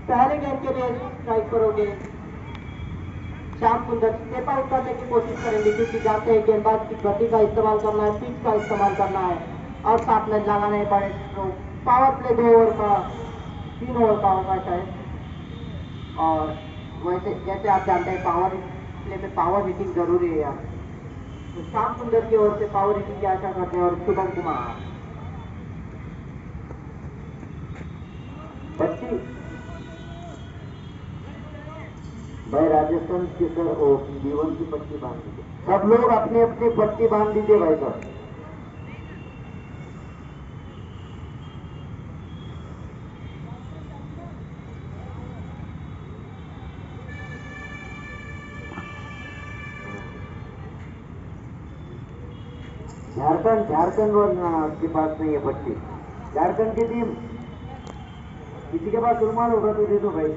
पहले गेंद के लिए स्ट्राइक करोगे। श्याम सुंदर स्टेप आउट करने की कोशिश करेंगे क्योंकि जानते हैं गेंदबाज की गति का इस्तेमाल करना है, पिच का इस्तेमाल करना है और साथ में लगाने पड़े स्ट्रोक। पावर प्ले 2 ओवर का 3 ओवर का होगा शायद। और वैसे जैसे आप जानते हैं पावर प्ले में पावर हिटिंग जरूरी है यहाँ। तो श्याम सुंदर की ओर से पावर हिटिंग की आशा करते हैं और शुभम कुमार पट्टी भाई राजस्थान की सर ओ जीवन की पट्टी बांध दीजिए। सब लोग अपनी अपनी पट्टी बांध दीजिए भाई साहब। झारखंड के पास नहीं है पट्टी। झारखंड की टीम किसी के पास रुमाल होगा तो दे दो भाई।